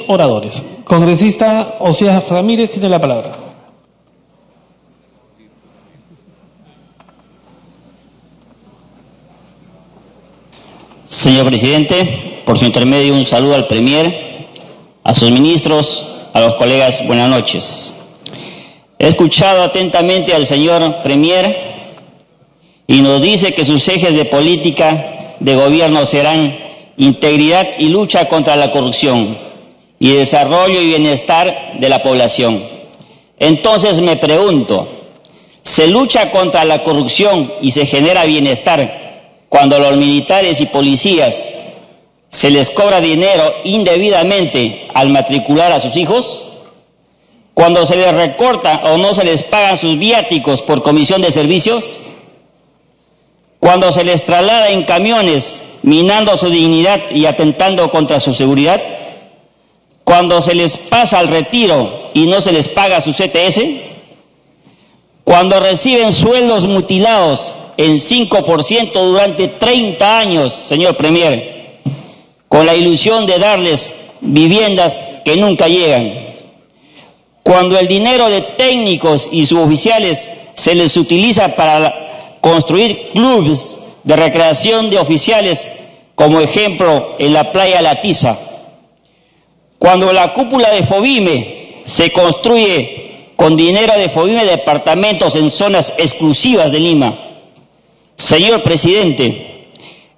Oradores. Congresista Oseas Ramírez tiene la palabra. Señor presidente, por su intermedio un saludo al Premier, a sus ministros, a los colegas, buenas noches. He escuchado atentamente al señor Premier y nos dice que sus ejes de política de gobierno serán integridad y lucha contra la corrupción y desarrollo y bienestar de la población. Entonces me pregunto, ¿se lucha contra la corrupción y se genera bienestar cuando a los militares y policías se les cobra dinero indebidamente al matricular a sus hijos? ¿Cuando se les recorta o no se les pagan sus viáticos por comisión de servicios? ¿Cuando se les traslada en camiones minando su dignidad y atentando contra su seguridad? ¿Cuando se les pasa al retiro y no se les paga su CTS? ¿Cuando reciben sueldos mutilados en 5% durante 30 años, señor Premier, con la ilusión de darles viviendas que nunca llegan? Cuando el dinero de técnicos y suboficiales se les utiliza para construir clubes de recreación de oficiales, como ejemplo en la playa La Tiza. Cuando la cúpula de Fovime se construye con dinero de Fovime departamentos en zonas exclusivas de Lima. Señor presidente,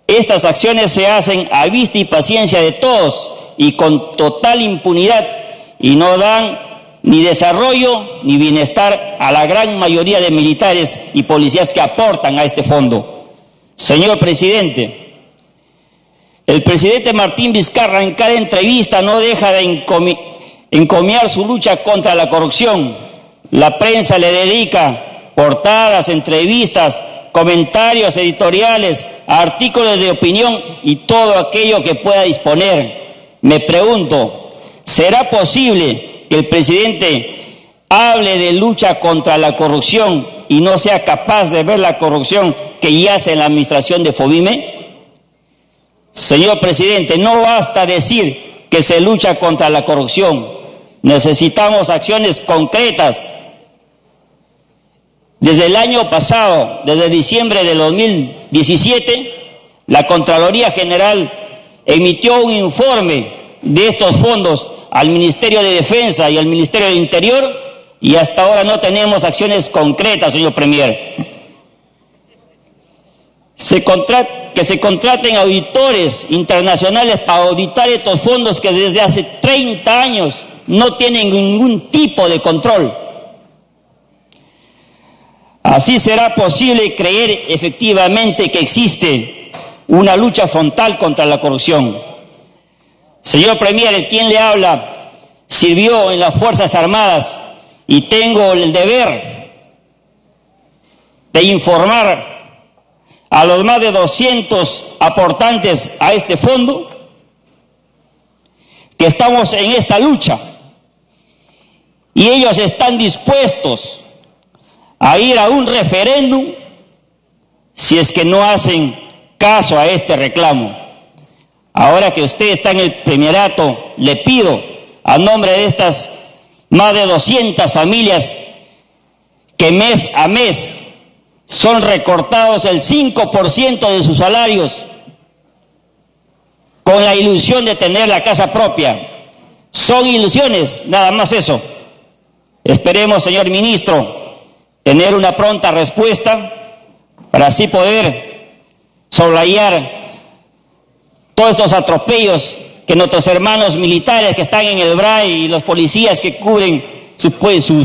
estas acciones se hacen a vista y paciencia de todos y con total impunidad y no dan ni desarrollo ni bienestar a la gran mayoría de militares y policías que aportan a este fondo. Señor presidente, el presidente Martín Vizcarra en cada entrevista no deja de encomiar su lucha contra la corrupción. La prensa le dedica portadas, entrevistas, comentarios editoriales, artículos de opinión y todo aquello que pueda disponer. Me pregunto, ¿será posible que el presidente hable de lucha contra la corrupción y no sea capaz de ver la corrupción que yace en la administración de Fovime? Señor presidente, no basta decir que se lucha contra la corrupción, necesitamos acciones concretas. Desde el año pasado, desde diciembre de 2017, la Contraloría General emitió un informe de estos fondos al Ministerio de Defensa y al Ministerio de Interior y hasta ahora no tenemos acciones concretas, señor Premier. Que se contraten auditores internacionales para auditar estos fondos que desde hace 30 años no tienen ningún tipo de control. Así será posible creer efectivamente que existe una lucha frontal contra la corrupción. Señor Premier, el quien le habla sirvió en las Fuerzas Armadas y tengo el deber de informar a los más de 200 aportantes a este fondo que estamos en esta lucha y ellos están dispuestos a ir a un referéndum si es que no hacen caso a este reclamo. Ahora que usted está en el Premierato, le pido a nombre de estas más de 200 familias que mes a mes son recortados el 5% de sus salarios con la ilusión de tener la casa propia. Son ilusiones, nada más eso. Esperemos, señor ministro, tener una pronta respuesta para así poder soslayar todos estos atropellos que nuestros hermanos militares que están en el BRAE y los policías que cubren sus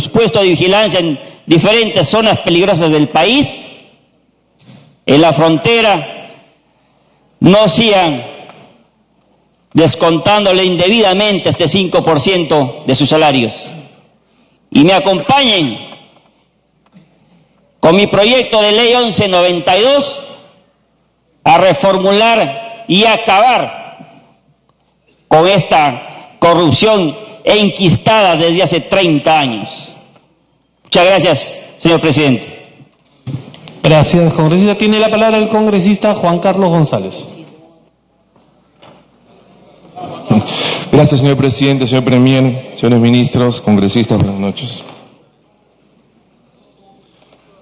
puestos de vigilancia en diferentes zonas peligrosas del país, en la frontera, no sigan descontándole indebidamente este 5% de sus salarios. Y me acompañen con mi proyecto de ley 1192 a reformular y acabar con esta corrupción enquistada desde hace 30 años. Muchas gracias, señor presidente. Gracias, congresista. Tiene la palabra el congresista Juan Carlos González. Gracias, señor presidente, señor premier, señores ministros, congresistas, buenas noches.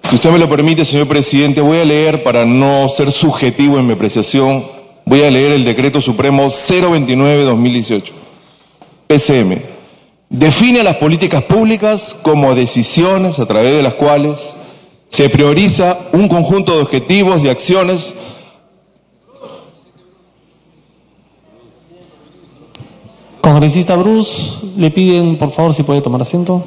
Si usted me lo permite, señor presidente, voy a leer, para no ser subjetivo en mi apreciación, voy a leer el Decreto Supremo 029-2018. PCM. Define las políticas públicas como decisiones a través de las cuales se prioriza un conjunto de objetivos y acciones Congresista Bruce, le piden por favor si puede tomar asiento.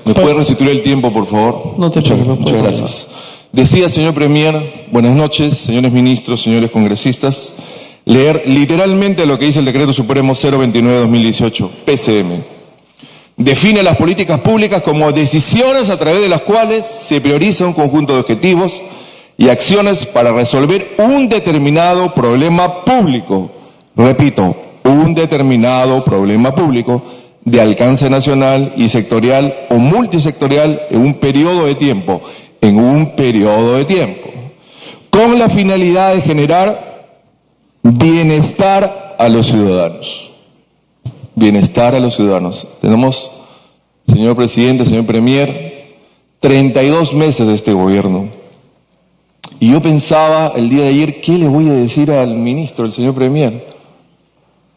¿Me puede restituir el tiempo, por favor? No te preocupes. Muchas gracias. Decía, señor premier, buenas noches, señores ministros, señores congresistas, leer literalmente lo que dice el Decreto Supremo 029-2018, PCM. Define las políticas públicas como decisiones a través de las cuales se prioriza un conjunto de objetivos y acciones para resolver un determinado problema público. Repito, un determinado problema público de alcance nacional y sectorial o multisectorial en un periodo de tiempo, con la finalidad de generar bienestar a los ciudadanos. Bienestar a los ciudadanos. Tenemos, señor presidente, señor premier, 32 meses de este gobierno. Y yo pensaba el día de ayer, ¿qué le voy a decir al ministro, el señor premier?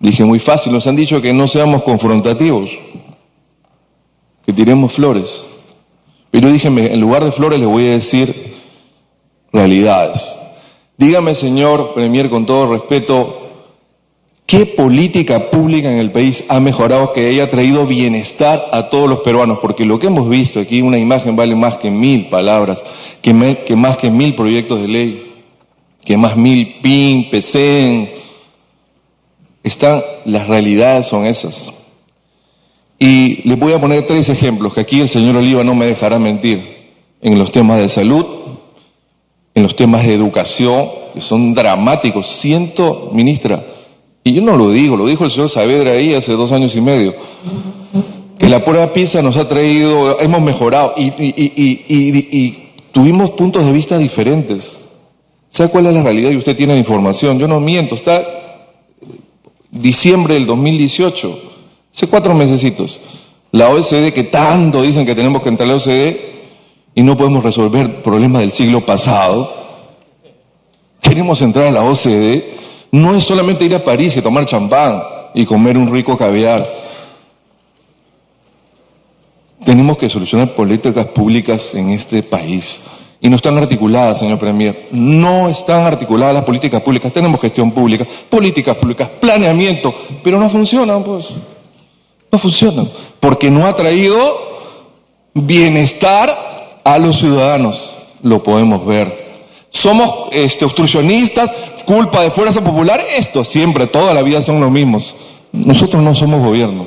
Dije, muy fácil, nos han dicho que no seamos confrontativos, que tiremos flores. Pero dije, en lugar de flores le voy a decir realidades. Dígame, señor premier, con todo respeto, ¿qué política pública en el país ha mejorado que haya traído bienestar a todos los peruanos? Porque lo que hemos visto aquí, una imagen vale más que 1000 palabras, que más que 1000 proyectos de ley, que más 1000 PIN, PCN. Las realidades son esas. Y les voy a poner 3 ejemplos, que aquí el señor Oliva no me dejará mentir, en los temas de salud, en los temas de educación, que son dramáticos. Ministra, y yo no lo digo, lo dijo el señor Saavedra ahí hace 2 años y medio, que la prueba PISA nos ha traído, hemos mejorado, y tuvimos puntos de vista diferentes. ¿Sabe cuál es la realidad? Y usted tiene la información, yo no miento, está diciembre del 2018, hace 4 mesecitos, la OCDE, que tanto dicen que tenemos que entrar a la OCDE y no podemos resolver problemas del siglo pasado, queremos entrar a la OCDE, no es solamente ir a París y tomar champán y comer un rico caviar. Tenemos que solucionar políticas públicas en este país. Y no están articuladas, señor premier. No están articuladas las políticas públicas. Tenemos gestión pública, políticas públicas, planeamiento, pero no funcionan, pues. No funcionan. Porque no ha traído bienestar a los ciudadanos. Lo podemos ver. Somos obstruccionistas, culpa de Fuerza Popular. Esto siempre, toda la vida son los mismos. Nosotros no somos gobierno.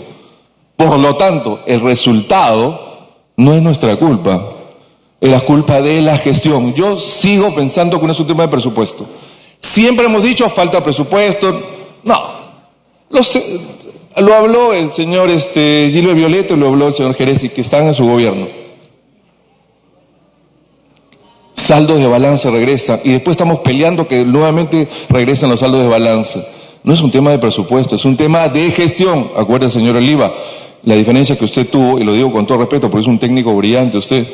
Por lo tanto, el resultado no es nuestra culpa. Es la culpa de la gestión. Yo sigo pensando que no es un tema de presupuesto. Siempre hemos dicho, falta presupuesto. No. Lo habló el señor Gilbert Violeta y lo habló el señor Jerez, que están en su gobierno. Saldos de balance regresan y después estamos peleando que nuevamente regresan los saldos de balance. No es un tema de presupuesto, es un tema de gestión. Acuérdese, señor Oliva, la diferencia que usted tuvo, y lo digo con todo respeto porque es un técnico brillante usted,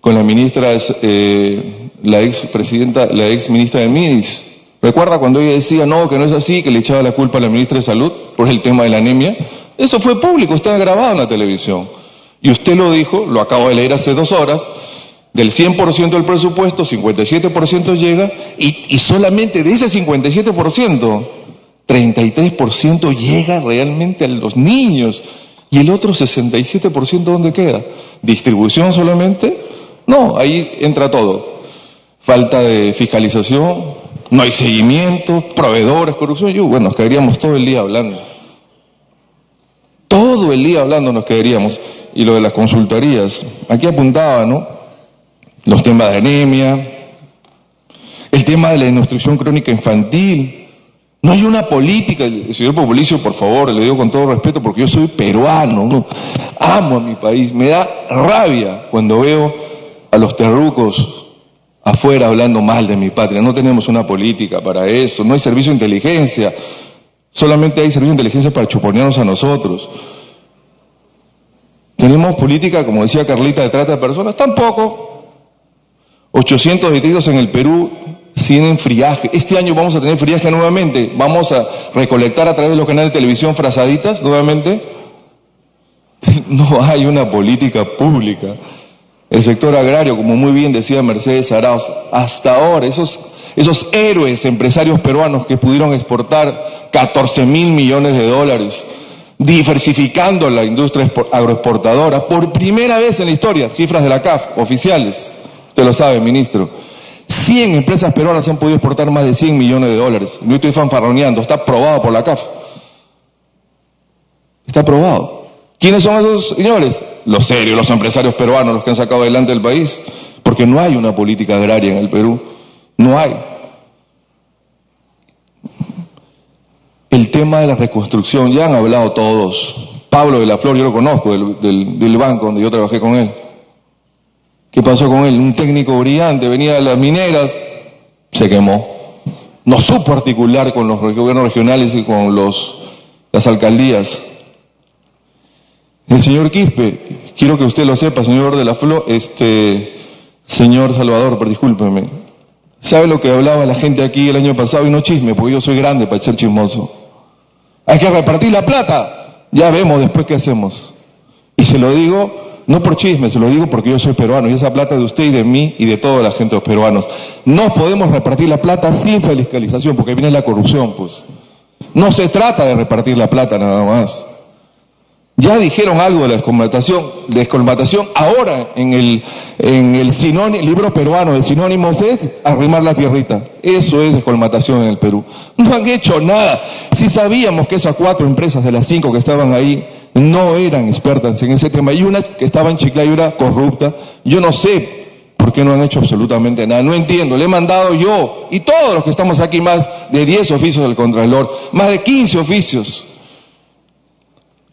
con la ministra, la ex ministra de MIDIS. ¿Recuerda cuando ella decía, no, que no es así, que le echaba la culpa a la ministra de Salud por el tema de la anemia? Eso fue público, está grabado en la televisión. Y usted lo dijo, lo acabo de leer hace 2 horas, del 100% del presupuesto, 57% llega, y solamente de ese 57%, 33% llega realmente a los niños. ¿Y el otro 67% dónde queda? ¿Distribución solamente? No, ahí entra todo. Falta de fiscalización, no hay seguimiento, proveedores, corrupción. Bueno, nos quedaríamos todo el día hablando. Todo el día hablando nos quedaríamos. Y lo de las consultorías, aquí apuntaba, ¿no? Los temas de anemia, el tema de la desnutrición crónica infantil. No hay una política, señor Populicio, por favor, le digo con todo respeto porque yo soy peruano, ¿no? Amo a mi país, me da rabia cuando veo a los terrucos afuera hablando mal de mi patria. No tenemos una política para eso, no hay servicio de inteligencia. Solamente hay servicio de inteligencia para chuponearnos a nosotros. ¿Tenemos política, como decía Carlita, de trata de personas? Tampoco. 800 detenidos en el Perú tienen friaje. Este año vamos a tener friaje nuevamente. Vamos a recolectar a través de los canales de televisión frazaditas nuevamente. No hay una política pública. El sector agrario, como muy bien decía Mercedes Arauz, hasta ahora esos héroes empresarios peruanos que pudieron exportar 14.000 millones de dólares, diversificando la industria agroexportadora, por primera vez en la historia, cifras de la CAF, oficiales, usted lo sabe, ministro, 100 empresas peruanas han podido exportar más de 100 millones de dólares. No estoy fanfarroneando, está aprobado por la CAF. Está aprobado. ¿Quiénes son esos señores? Los serios, los empresarios peruanos, los que han sacado adelante el país, porque no hay una política agraria en el Perú, no hay. El tema de la reconstrucción, ya han hablado todos. Pablo de la Flor, yo lo conozco, del banco donde yo trabajé con él. ¿Qué pasó con él? Un técnico brillante, venía de las mineras, se quemó. No supo articular con los gobiernos regionales y con las alcaldías. El señor Quispe, quiero que usted lo sepa, señor de la Flor, señor Salvador, pero discúlpeme. ¿Sabe lo que hablaba la gente aquí el año pasado? Y no chisme, porque yo soy grande para ser chismoso. Hay que repartir la plata. Ya vemos después qué hacemos. Y se lo digo, no por chisme, se lo digo porque yo soy peruano. Y esa plata es de usted y de mí y de toda la gente de los peruanos. No podemos repartir la plata sin fiscalización, porque viene la corrupción, pues. No se trata de repartir la plata nada más. Ya dijeron algo de la descolmatación. Ahora en el libro peruano de sinónimos es arrimar la tierrita. Eso es descolmatación en el Perú. No han hecho nada. Si sabíamos que esas 4 empresas de las 5 que estaban ahí no eran expertas en ese tema, y una que estaba en Chiclayo era corrupta, yo no sé por qué no han hecho absolutamente nada. No entiendo. Le he mandado yo y todos los que estamos aquí más de 10 oficios del Contralor, más de 15 oficios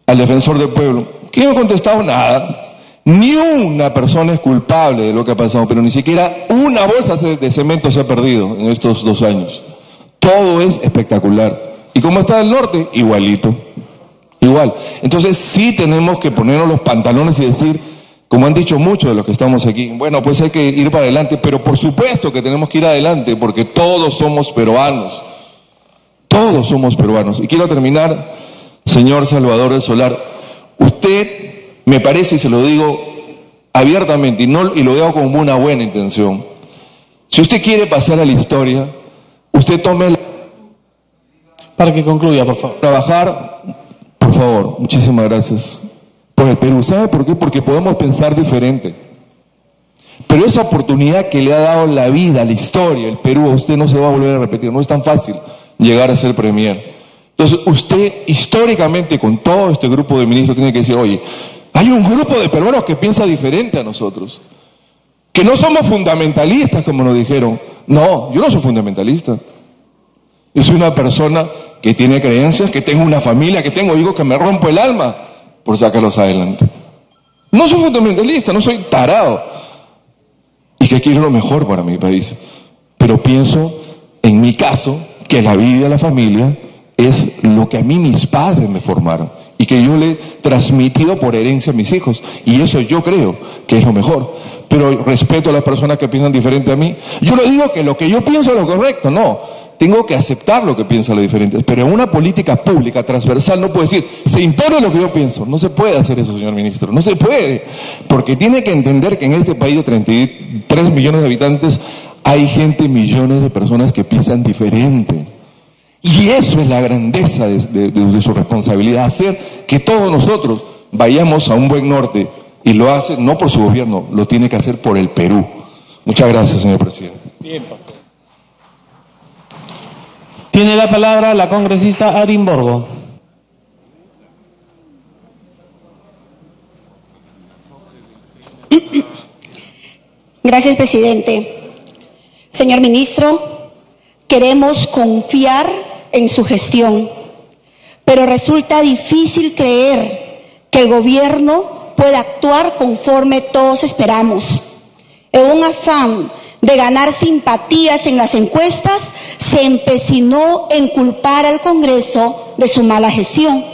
al defensor del pueblo, que no ha contestado nada. Ni una persona es culpable de lo que ha pasado, pero ni siquiera una bolsa de cemento se ha perdido en estos 2 años. Todo es espectacular. ¿Y cómo está el norte? Igualito. Igual. Entonces sí tenemos que ponernos los pantalones y decir, como han dicho muchos de los que estamos aquí, bueno, pues hay que ir para adelante, pero por supuesto que tenemos que ir adelante, porque todos somos peruanos. Todos somos peruanos. Y quiero terminar, señor Salvador del Solar, usted, me parece, y se lo digo abiertamente, y lo digo con una buena intención, si usted quiere pasar a la historia, usted tome Para que concluya, por favor. trabajar, por favor, muchísimas gracias, por el Perú. ¿Sabe por qué? Porque podemos pensar diferente. Pero esa oportunidad que le ha dado la vida, la historia, el Perú, a usted no se va a volver a repetir. No es tan fácil llegar a ser premier. Entonces, usted, históricamente, con todo este grupo de ministros, tiene que decir, oye, hay un grupo de peruanos que piensa diferente a nosotros. Que no somos fundamentalistas, como nos dijeron. No, yo no soy fundamentalista. Yo soy una persona que tiene creencias, que tengo una familia, que tengo hijos, que me rompo el alma por sacarlos adelante. No soy fundamentalista, no soy tarado. Y que quiero lo mejor para mi país. Pero pienso, en mi caso, que la vida de la familia es lo que a mí mis padres me formaron y que yo le he transmitido por herencia a mis hijos, y eso yo creo que es lo mejor. Pero respeto a las personas que piensan diferente a mí. Yo no digo que lo que yo pienso es lo correcto, no, tengo que aceptar lo que piensan los diferentes, pero en una política pública transversal no puedo decir, se impone lo que yo pienso. No se puede hacer eso, señor ministro, no se puede, porque tiene que entender que en este país de 33 millones de habitantes hay gente, millones de personas que piensan diferente. Y eso es la grandeza de su responsabilidad, hacer que todos nosotros vayamos a un buen norte, y lo hace no por su gobierno, lo tiene que hacer por el Perú. Muchas gracias, señor presidente. Tiene la palabra la congresista Arimborgo. Gracias, presidente. Señor ministro, queremos confiar en su gestión, pero resulta difícil creer que el gobierno pueda actuar conforme todos esperamos. En un afán de ganar simpatías en las encuestas, se empecinó en culpar al Congreso de su mala gestión.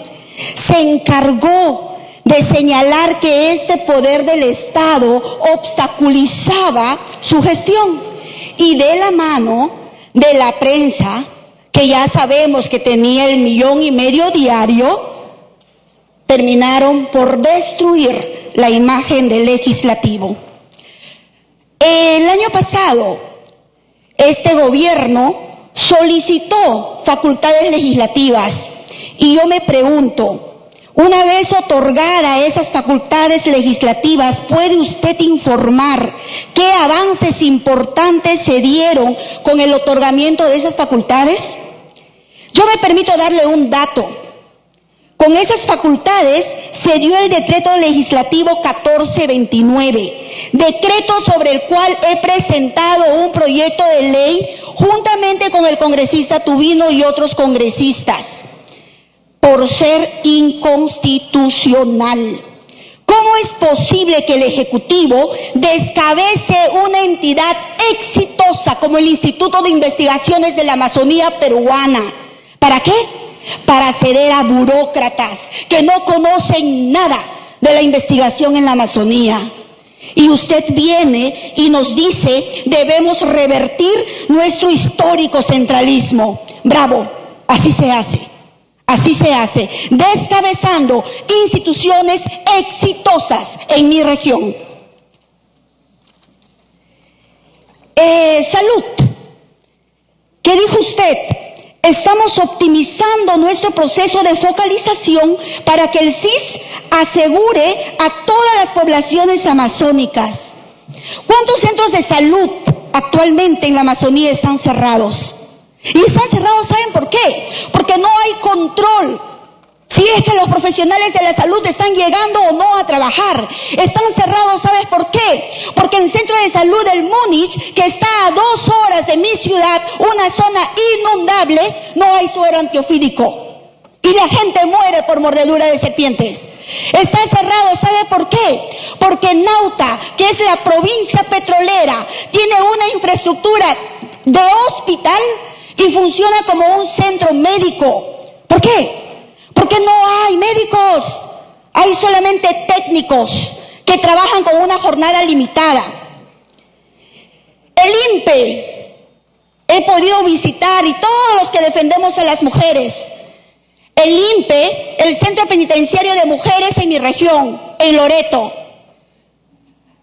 Se encargó de señalar que este poder del Estado obstaculizaba su gestión y de la mano de la prensa, que ya sabemos que tenía 1,5 millones diario, terminaron por destruir la imagen del legislativo. El año pasado, este gobierno solicitó facultades legislativas y yo me pregunto, una vez otorgada esas facultades legislativas, ¿puede usted informar qué avances importantes se dieron con el otorgamiento de esas facultades? Yo me permito darle un dato. Con esas facultades se dio el decreto legislativo 1429, decreto sobre el cual he presentado un proyecto de ley juntamente con el congresista Tubino y otros congresistas, por ser inconstitucional. ¿Cómo es posible que el Ejecutivo descabece una entidad exitosa como el Instituto de Investigaciones de la Amazonía Peruana? ¿Para qué? Para ceder a burócratas que no conocen nada de la investigación en la Amazonía. Y usted viene y nos dice, debemos revertir nuestro histórico centralismo. Bravo, así se hace. Así se hace, descabezando instituciones exitosas en mi región. Salud. ¿Qué dijo usted? Estamos optimizando nuestro proceso de focalización para que el CIS asegure a todas las poblaciones amazónicas. ¿Cuántos centros de salud actualmente en la Amazonía están cerrados? Y están cerrados, ¿saben por qué? Porque no hay control. Si es que los profesionales de la salud están llegando o no a trabajar. Están cerrados, ¿sabes por qué? Porque el centro de salud del Múnich, que está a 2 horas de mi ciudad, una zona inundable, no hay suero antiofídico. Y la gente muere por mordedura de serpientes. Está cerrado, ¿sabe por qué? Porque Nauta, que es la provincia petrolera, tiene una infraestructura de hospital y funciona como un centro médico. ¿Por qué? Porque no hay médicos, hay solamente técnicos que trabajan con una jornada limitada. El INPE, he podido visitar, y todos los que defendemos a las mujeres, el INPE, el Centro Penitenciario de Mujeres en mi región, en Loreto.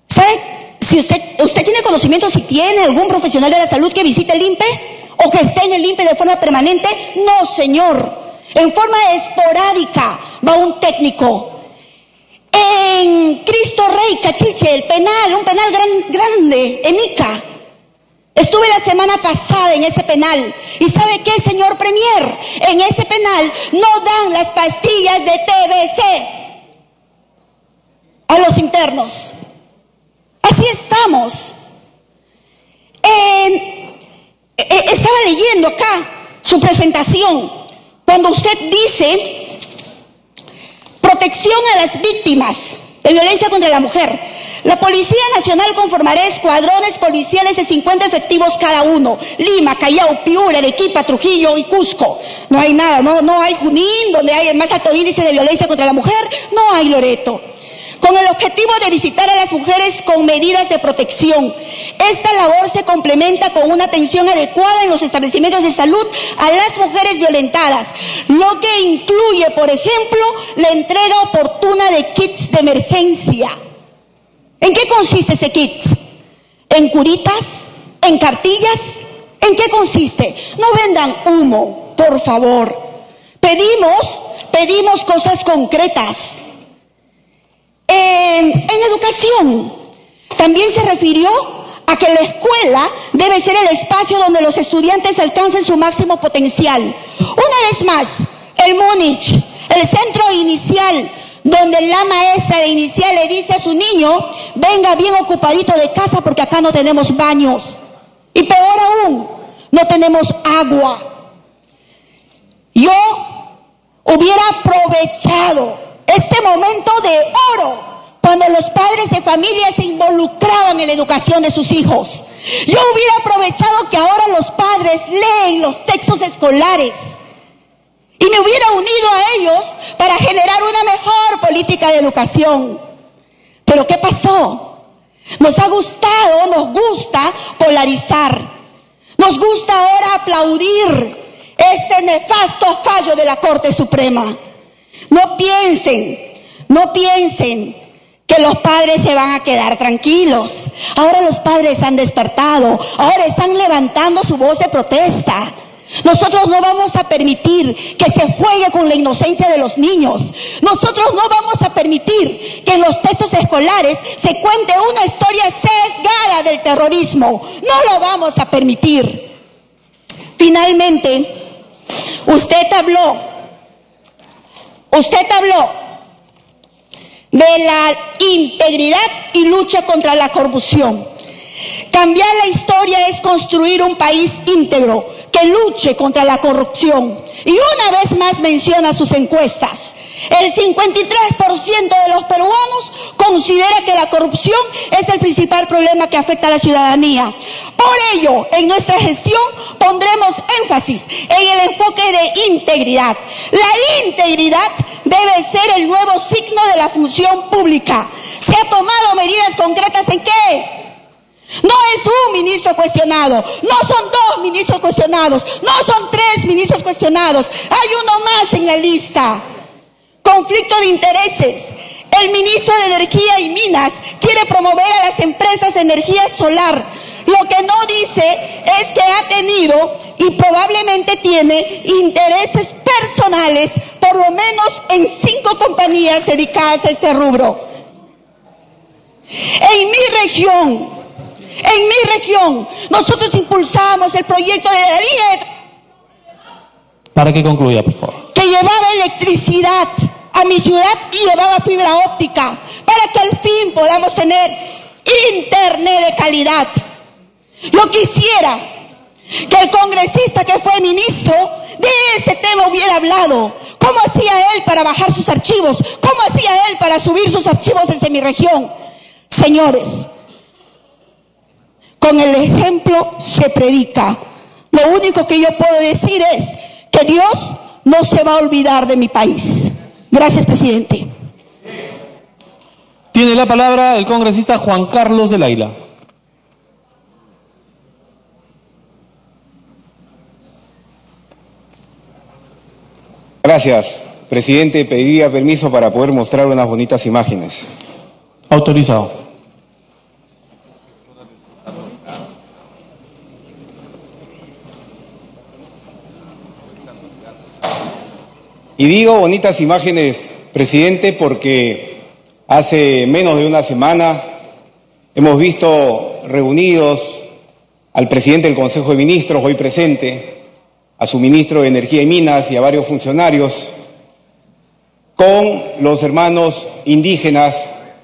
¿Sabe? Si usted tiene conocimiento, si tiene algún profesional de la salud que visite el INPE, o que esté en el INPE de forma permanente, no, señor. En forma esporádica va un técnico. En Cristo Rey, Cachiche, el penal, un penal grande, en Ica. Estuve la semana pasada en ese penal. ¿Y sabe qué, señor Premier? En ese penal no dan las pastillas de TBC a los internos. Así estamos. Estaba leyendo acá su presentación, cuando usted dice protección a las víctimas de violencia contra la mujer. La Policía Nacional conformará escuadrones policiales de 50 efectivos cada uno. Lima, Callao, Piura, Arequipa, Trujillo y Cusco. No hay nada, no hay Junín, donde hay el más alto índice de violencia contra la mujer, no hay Loreto. Con el objetivo de visitar a las mujeres con medidas de protección. Esta labor se complementa con una atención adecuada en los establecimientos de salud a las mujeres violentadas, lo que incluye, por ejemplo, la entrega oportuna de kits de emergencia. ¿En qué consiste ese kit? ¿En curitas? ¿En cartillas? ¿En qué consiste? No vendan humo, por favor. Pedimos cosas concretas. En educación, también se refirió a que la escuela debe ser el espacio donde los estudiantes alcancen su máximo potencial. Una vez más, el Múnich, el centro inicial, donde la maestra de inicial le dice a su niño, venga bien ocupadito de casa porque acá no tenemos baños. Y peor aún, no tenemos agua. Yo hubiera aprovechado este momento de oro cuando los padres de familia se involucraban en la educación de sus hijos. Yo hubiera aprovechado que ahora los padres leen los textos escolares y me hubiera unido a ellos para generar una mejor política de educación. Pero ¿qué pasó? Nos gusta polarizar. Nos gusta ahora aplaudir este nefasto fallo de la Corte Suprema. No piensen que los padres se van a quedar tranquilos. Ahora los padres han despertado, ahora están levantando su voz de protesta. Nosotros no vamos a permitir que se juegue con la inocencia de los niños. Nosotros no vamos a permitir que en los textos escolares se cuente una historia sesgada del terrorismo. No lo vamos a permitir. Finalmente, usted habló de la integridad y lucha contra la corrupción. Cambiar la historia es construir un país íntegro que luche contra la corrupción. Y una vez más menciona sus encuestas. El 53% de los peruanos considera que la corrupción es el principal problema que afecta a la ciudadanía. Por ello, en nuestra gestión pondremos énfasis en el enfoque de integridad. La integridad debe ser el nuevo signo de la función pública. ¿Se ha tomado medidas concretas en qué? No es un ministro cuestionado, no son 2 ministros cuestionados, no son 3 ministros cuestionados, hay uno más en la lista. Conflicto de intereses. El ministro de Energía y Minas quiere promover a las empresas de energía solar. Lo que no dice es que ha tenido y probablemente tiene intereses personales, por lo menos en 5 compañías dedicadas a este rubro. En mi región, nosotros impulsamos el proyecto de la línea Para que concluya, por favor. que llevaba electricidad a mi ciudad y llevaba fibra óptica, para que al fin podamos tener internet de calidad. Yo quisiera que el congresista que fue ministro de ese tema hubiera hablado. ¿Cómo hacía él para bajar sus archivos? ¿Cómo hacía él para subir sus archivos desde mi región? Señores, con el ejemplo se predica. Lo único que yo puedo decir es que Dios no se va a olvidar de mi país. Gracias, presidente. Tiene la palabra el congresista Juan Carlos del Águila. Gracias, presidente. Pediría permiso para poder mostrar unas bonitas imágenes. Autorizado. Y digo bonitas imágenes, presidente, porque hace menos de una semana hemos visto reunidos al presidente del Consejo de Ministros, hoy presente, a su ministro de Energía y Minas y a varios funcionarios, con los hermanos indígenas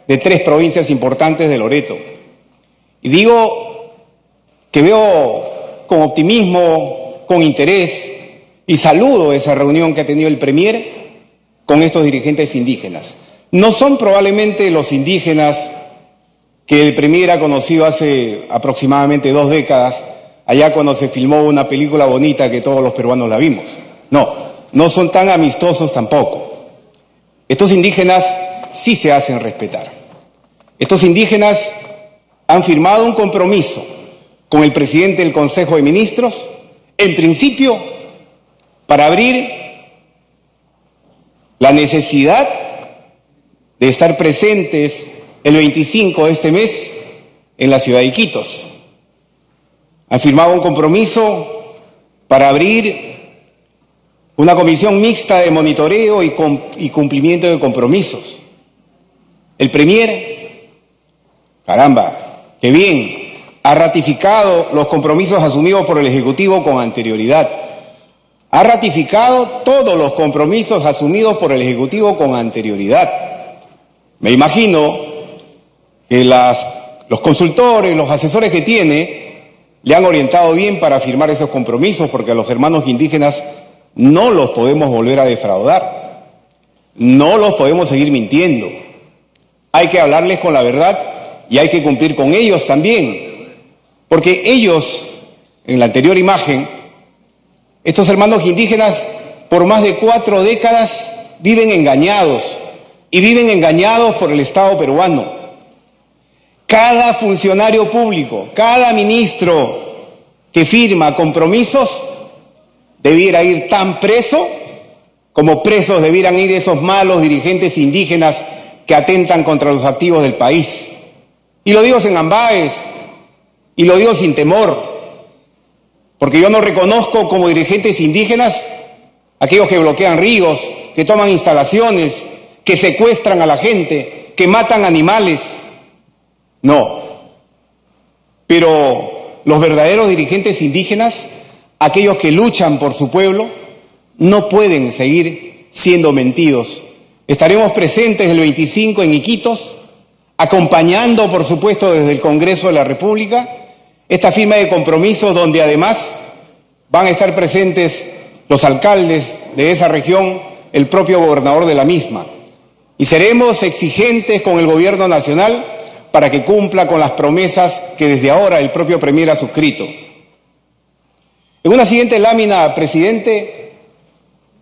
de 3 provincias importantes de Loreto. Y digo que veo con optimismo, con interés, y saludo esa reunión que ha tenido el Premier con estos dirigentes indígenas. No son probablemente los indígenas que el Premier ha conocido hace aproximadamente 2 décadas, allá cuando se filmó una película bonita que todos los peruanos la vimos. No son tan amistosos tampoco. Estos indígenas sí se hacen respetar. Estos indígenas han firmado un compromiso con el presidente del Consejo de Ministros, en principio, para abrir la necesidad de estar presentes el 25 de este mes en la ciudad de Iquitos. Han firmado un compromiso para abrir una comisión mixta de monitoreo y cumplimiento de compromisos. El Premier, caramba, qué bien, ha ratificado los compromisos asumidos por el Ejecutivo con anterioridad. Ha ratificado todos los compromisos asumidos por el Ejecutivo con anterioridad. Me imagino que los consultores, los asesores que tiene, le han orientado bien para firmar esos compromisos, porque a los hermanos indígenas no los podemos volver a defraudar. No los podemos seguir mintiendo. Hay que hablarles con la verdad y hay que cumplir con ellos también. Porque ellos, en la anterior imagen, estos hermanos indígenas por más de 4 décadas viven engañados, y viven engañados por el Estado peruano. Cada funcionario público, cada ministro que firma compromisos debiera ir tan preso como presos debieran ir esos malos dirigentes indígenas que atentan contra los activos del país. Y lo digo sin ambages, y lo digo sin temor, porque yo no reconozco como dirigentes indígenas aquellos que bloquean ríos, que toman instalaciones, que secuestran a la gente, que matan animales. No. Pero los verdaderos dirigentes indígenas, aquellos que luchan por su pueblo, no pueden seguir siendo mentidos. Estaremos presentes el 25 en Iquitos, acompañando, por supuesto, desde el Congreso de la República, esta firma de compromisos donde además van a estar presentes los alcaldes de esa región, el propio gobernador de la misma. Y seremos exigentes con el gobierno nacional para que cumpla con las promesas que desde ahora el propio Premier ha suscrito. En una siguiente lámina, presidente,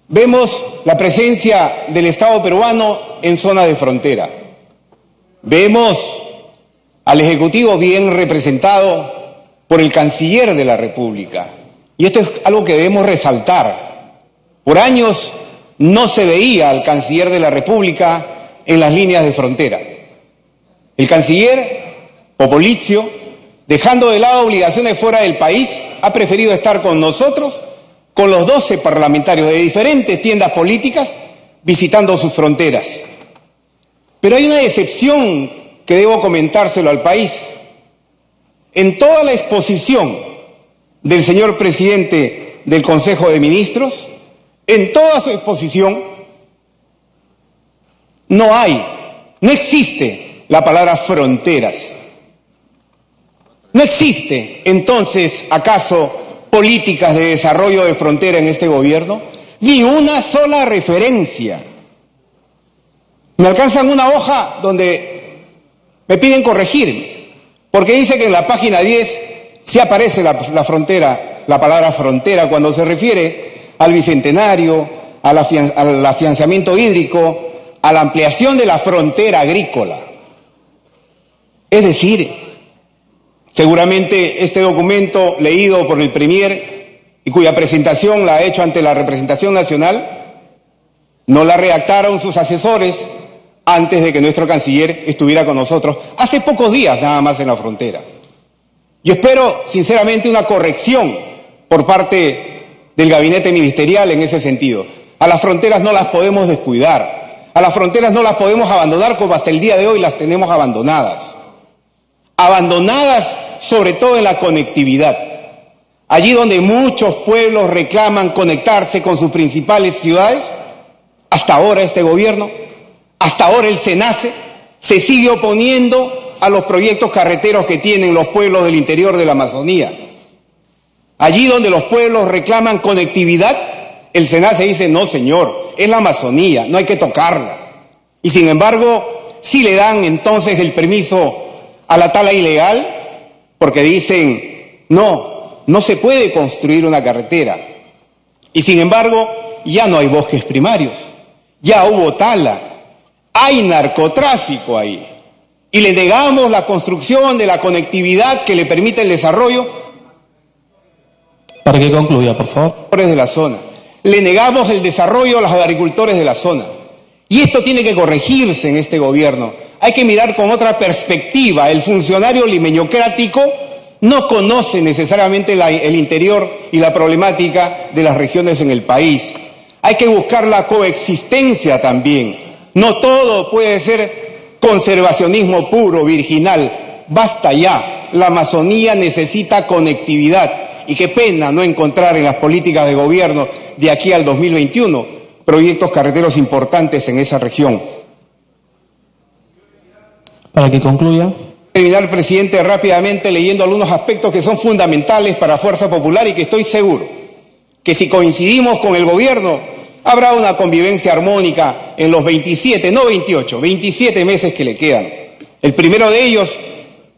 vemos la presencia del Estado peruano en zona de frontera. Vemos al Ejecutivo bien representado por el Canciller de la República. Y esto es algo que debemos resaltar. Por años no se veía al Canciller de la República en las líneas de frontera. El Canciller, Popolizio, dejando de lado obligaciones fuera del país, ha preferido estar con nosotros, con los 12 parlamentarios de diferentes tiendas políticas, visitando sus fronteras. Pero hay una excepción que debo comentárselo al país. En toda la exposición del señor presidente del Consejo de Ministros, en toda su exposición, no existe la palabra fronteras. No existe, entonces, ¿acaso políticas de desarrollo de frontera en este gobierno? Ni una sola referencia. Me alcanzan una hoja donde me piden corregir, porque dice que en la página 10 sí aparece la frontera, la palabra frontera, cuando se refiere al bicentenario, al afianzamiento hídrico, a la ampliación de la frontera agrícola. Es decir, seguramente este documento leído por el Premier y cuya presentación la ha hecho ante la representación nacional, no la redactaron sus asesores antes de que nuestro canciller estuviera con nosotros, hace pocos días nada más en la frontera. Yo espero, sinceramente, una corrección por parte del gabinete ministerial en ese sentido. A las fronteras no las podemos descuidar, a las fronteras no las podemos abandonar como hasta el día de hoy las tenemos abandonadas. Abandonadas sobre todo en la conectividad. Allí donde muchos pueblos reclaman conectarse con sus principales ciudades, hasta ahora este gobierno, hasta ahora el SENACE, se sigue oponiendo a los proyectos carreteros que tienen los pueblos del interior de la Amazonía. Allí donde los pueblos reclaman conectividad, el SENACE dice, no señor, es la Amazonía, no hay que tocarla. Y sin embargo, sí le dan entonces el permiso a la tala ilegal, porque dicen, no se puede construir una carretera. Y sin embargo, ya no hay bosques primarios, ya hubo tala, hay narcotráfico ahí. Y le negamos la construcción de la conectividad que le permite el desarrollo. Para que concluya, por favor. De la zona. Le negamos el desarrollo a los agricultores de la zona. Y esto tiene que corregirse en este gobierno. Hay que mirar con otra perspectiva. El funcionario limeñocrático no conoce necesariamente el interior y la problemática de las regiones en el país. Hay que buscar la coexistencia también. No todo puede ser conservacionismo puro, virginal. Basta ya. La Amazonía necesita conectividad. Y qué pena no encontrar en las políticas de gobierno de aquí al 2021 proyectos carreteros importantes en esa región. Para que concluya. Terminar, presidente, rápidamente leyendo algunos aspectos que son fundamentales para Fuerza Popular y que estoy seguro que si coincidimos con el gobierno habrá una convivencia armónica en los 27, no 28, 27 meses que le quedan. El primero de ellos,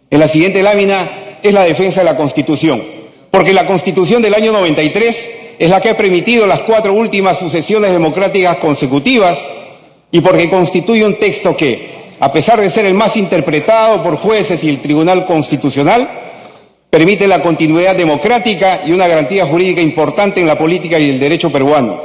en la siguiente lámina, es la defensa de la Constitución, porque la Constitución del año 93 es la que ha permitido las 4 últimas sucesiones democráticas consecutivas y porque constituye un texto que, a pesar de ser el más interpretado por jueces y el Tribunal Constitucional, permite la continuidad democrática y una garantía jurídica importante en la política y el derecho peruano.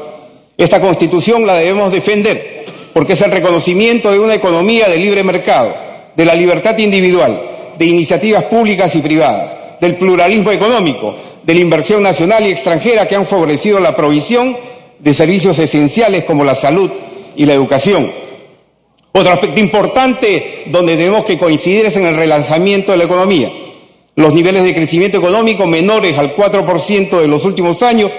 Esta Constitución la debemos defender porque es el reconocimiento de una economía de libre mercado, de la libertad individual, de iniciativas públicas y privadas, del pluralismo económico, de la inversión nacional y extranjera que han favorecido la provisión de servicios esenciales como la salud y la educación. Otro aspecto importante donde tenemos que coincidir es en el relanzamiento de la economía. Los niveles de crecimiento económico menores al 4% de los últimos años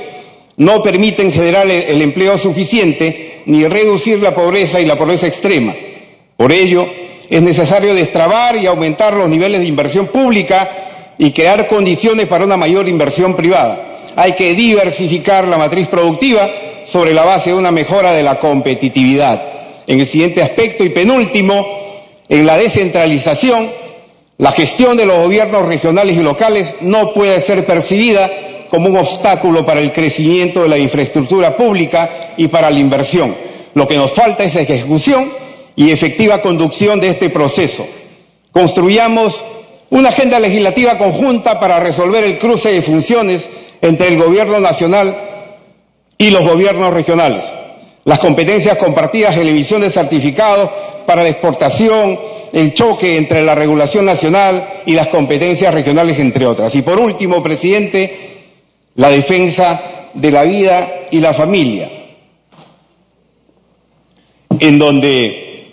no permiten generar el empleo suficiente ni reducir la pobreza y la pobreza extrema. Por ello, es necesario destrabar y aumentar los niveles de inversión pública y crear condiciones para una mayor inversión privada. Hay que diversificar la matriz productiva sobre la base de una mejora de la competitividad. En el siguiente aspecto y penúltimo, en la descentralización, la gestión de los gobiernos regionales y locales no puede ser percibida como un obstáculo para el crecimiento de la infraestructura pública y para la inversión. Lo que nos falta es ejecución y efectiva conducción de este proceso. Construyamos una agenda legislativa conjunta para resolver el cruce de funciones entre el gobierno nacional y los gobiernos regionales. Las competencias compartidas en la emisión de certificados para la exportación, el choque entre la regulación nacional y las competencias regionales, entre otras. Y por último, presidente, la defensa de la vida y la familia, en donde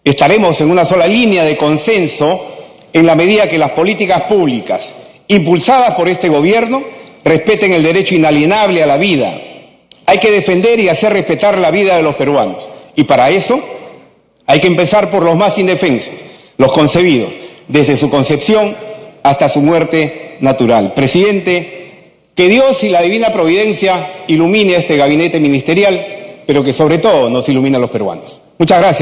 estaremos en una sola línea de consenso en la medida que las políticas públicas impulsadas por este gobierno respeten el derecho inalienable a la vida. Hay que defender y hacer respetar la vida de los peruanos. Y para eso hay que empezar por los más indefensos, los concebidos, desde su concepción hasta su muerte natural. Presidente, que Dios y la divina providencia ilumine este gabinete ministerial, pero que sobre todo nos ilumine a los peruanos. Muchas gracias.